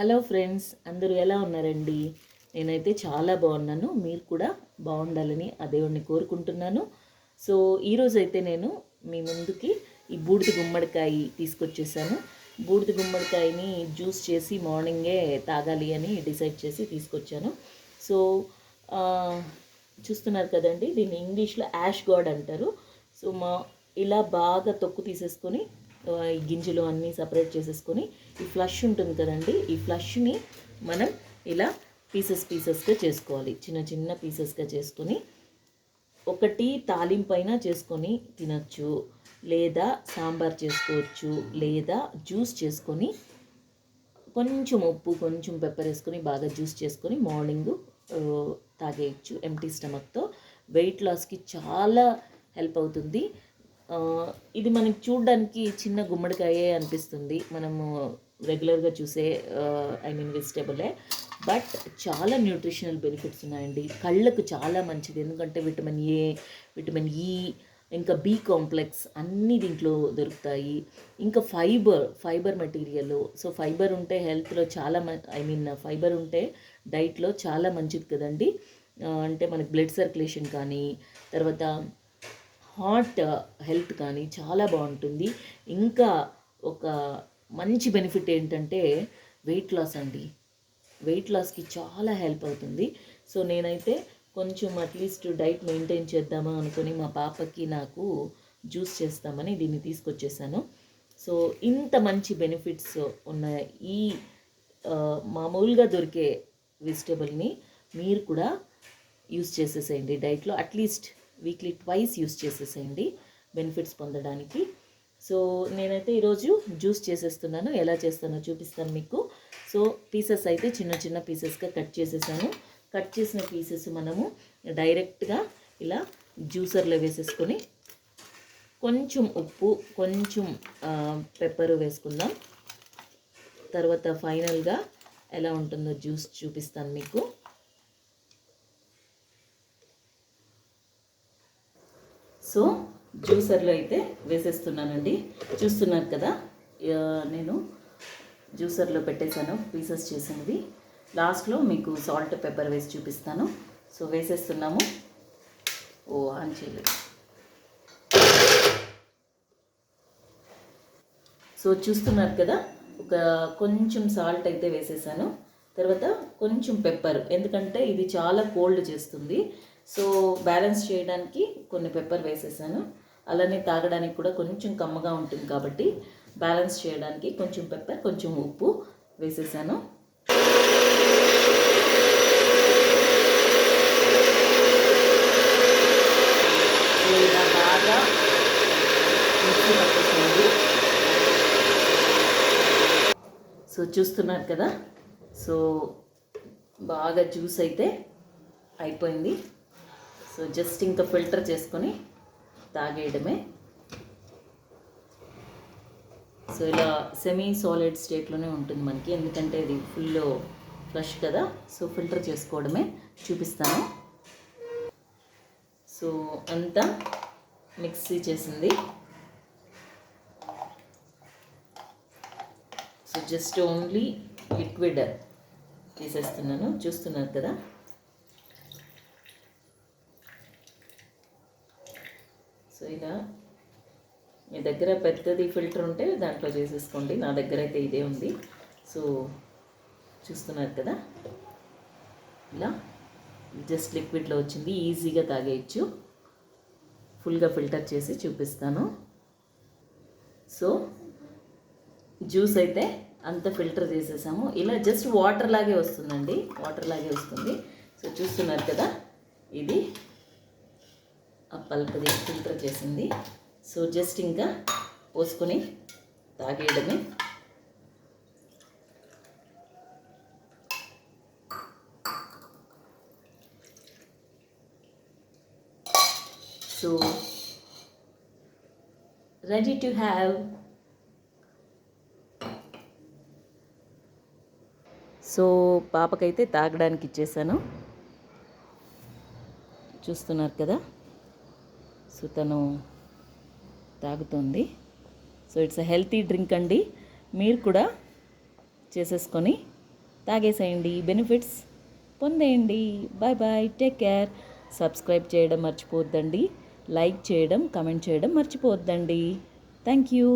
Hello friends, అందరూ ఎలా ఉన్నారండి? నేనైతే చాలా బాగున్నాను. మీరు కూడా బాగుండాలని ఆ దేవుడిని కోరుకుంటున్నాను. సో ఈరోజైతే నేను మీ ముందుకి ఈ బూడిద గుమ్మడికాయ తీసుకొచ్చేసాను. బూడిద గుమ్మడికాయని జ్యూస్ చేసి మార్నింగే తాగాలి అని డిసైడ్ చేసి తీసుకొచ్చాను. సో చూస్తున్నారు కదండి, దీన్ని ఇంగ్లీష్లో యాష్ గాడ్ అంటారు. సో ఇలా బాగా తొక్కు తీసేసుకొని ఈ గింజలు అన్నీ సపరేట్ చేసేసుకొని ఈ ఫ్లష్ ఉంటుంది కదండి, ఈ ఫ్లష్ని మనం ఇలా పీసెస్గా చేసుకోవాలి. చిన్న చిన్న పీసెస్గా చేసుకొని ఒకటి తాలింపైన చేసుకొని తినచ్చు, లేదా సాంబార్ చేసుకోవచ్చు, లేదా జ్యూస్ చేసుకొని కొంచెం ఉప్పు కొంచెం పెప్పర్ వేసుకొని బాగా జ్యూస్ చేసుకొని మార్నింగ్ తాగేయచ్చు ఎంటీ స్టమక్తో. వెయిట్ లాస్కి చాలా హెల్ప్ అవుతుంది. ఇది మనకి చూడడానికి చిన్న గుమ్మడికాయే అనిపిస్తుంది, మనము రెగ్యులర్గా చూసే వెజిటేబులే. బట్ చాలా న్యూట్రిషనల్ బెనిఫిట్స్ ఉన్నాయండి. కళ్ళకు చాలా మంచిది, ఎందుకంటే విటమిన్ ఏ, విటమిన్ ఈ, ఇంకా బి కాంప్లెక్స్ అన్నీ దీంట్లో దొరుకుతాయి. ఇంకా ఫైబర్ మెటీరియల్. సో ఫైబర్ ఉంటే హెల్త్లో చాలా ఫైబర్ ఉంటే డైట్లో చాలా మంచిది కదండి. అంటే మనకి బ్లడ్ సర్క్యులేషన్ కానీ, తర్వాత హార్ట్ హెల్త్ కానీ చాలా బాగుంటుంది. ఇంకా ఒక మంచి బెనిఫిట్ ఏంటంటే వెయిట్ లాస్ అండి. వెయిట్ లాస్కి చాలా హెల్ప్ అవుతుంది. సో నేనైతే కొంచెం అట్లీస్ట్ డైట్ మెయింటైన్ చేద్దామా అనుకొని మా పాపకి నాకు జ్యూస్ చేస్తామని దీన్ని తీసుకొచ్చేసాను. సో ఇంత మంచి బెనిఫిట్స్ ఉన్న ఈ మామూలుగా దొరికే వెజిటేబుల్ని మీరు కూడా యూస్ చేసేసేయండి డైట్లో. అట్లీస్ట్ వీక్లీ ట్వైస్ యూస్ చేసేసేయండి బెనిఫిట్స్ పొందడానికి. సో నేనైతే ఈరోజు జ్యూస్ చేసేస్తున్నాను. ఎలా చేస్తానో చూపిస్తాను మీకు. సో పీసెస్ అయితే చిన్న చిన్న పీసెస్గా కట్ చేసేసాను. కట్ చేసిన పీసెస్ మనము డైరెక్ట్గా ఇలా జ్యూసర్లో వేసేసుకొని కొంచెం ఉప్పు కొంచెం పెప్పరు వేసుకుందాం. తర్వాత ఫైనల్గా ఎలా ఉంటుందో జ్యూస్ చూపిస్తాను మీకు. సో జ్యూసర్లో అయితే వేసేస్తున్నానండి. చూస్తున్నారు కదా, నేను జ్యూసర్లో పెట్టేశాను పీసెస్ చేసినవి. లాస్ట్లో మీకు సాల్ట్ పెప్పర్ వేసి చూపిస్తాను. సో వేసేస్తున్నాము. ఆన్ చేయలేదు. సో చూస్తున్నారు కదా, ఒక కొంచెం సాల్ట్ అయితే వేసేసాను. తర్వాత కొంచెం పెప్పర్, ఎందుకంటే ఇది చాలా కోల్డ్ చేస్తుంది. సో బ్యాలెన్స్ చేయడానికి కొన్ని పెప్పర్ వేసేసాను. అలానే తాగడానికి కూడా కొంచెం కమ్మగా ఉంటుంది కాబట్టి బ్యాలెన్స్ చేయడానికి కొంచెం పెప్పర్ కొంచెం ఉప్పు వేసేసాను. ఇలా బాగా మిక్సీ పట్టేసింది. సో చూస్తున్నారు కదా, సో బాగా జ్యూస్ అయితే అయిపోయింది. సో జస్ట్ ఇంకా ఫిల్టర్ చేసుకొని తాగేయడమే. సో ఇలా సెమీ సాలిడ్ స్టేట్లోనే ఉంటుంది మనకి, ఎందుకంటే ఇది ఫుల్ ఫ్లష్ కదా. సో ఫిల్టర్ చేసుకోవడమే చూపిస్తాను. సో అంతా మిక్సీ చేసింది. సో జస్ట్ ఓన్లీ లిక్విడ్ తీసేస్తున్నాను. చూస్తున్నారు కదా. సో ఇలా మీ దగ్గర పెద్దది ఫిల్టర్ ఉంటే దాంట్లో చేసేసుకోండి. నా దగ్గర అయితే ఇదే ఉంది. సో చూస్తున్నారు కదా, ఇలా జస్ట్ లిక్విడ్లో వచ్చింది, ఈజీగా తాగేయచ్చు. ఫుల్గా ఫిల్టర్ చేసి చూపిస్తాను. సో జ్యూస్ అయితే అంత ఫిల్టర్ చేసేసాము. ఇలా జస్ట్ వాటర్ లాగే వస్తుందండి, వాటర్ లాగే వస్తుంది. సో చూస్తున్నారు కదా, ఇది ఆ పల్పది ఫిల్టర్ చేసింది. సో జస్ట్ ఇంకా పోసుకొని తాగేయడమే. So ready to have. So పాపకైతే తాగడానికి ఇచ్చేసాను. చూస్తున్నారు కదా, సో తను తాగుతుంది. So it's a healthy drink అండి. మీరు కూడా చేసేసుకొని తాగేసేయండి, బెనిఫిట్స్ పొందేయండి. Bye bye, take care. Subscribe చేయడం మర్చిపోవద్దండి, లైక్ చేయడం, కమెంట్ చేయడం మర్చిపోవద్దండి. Thank you.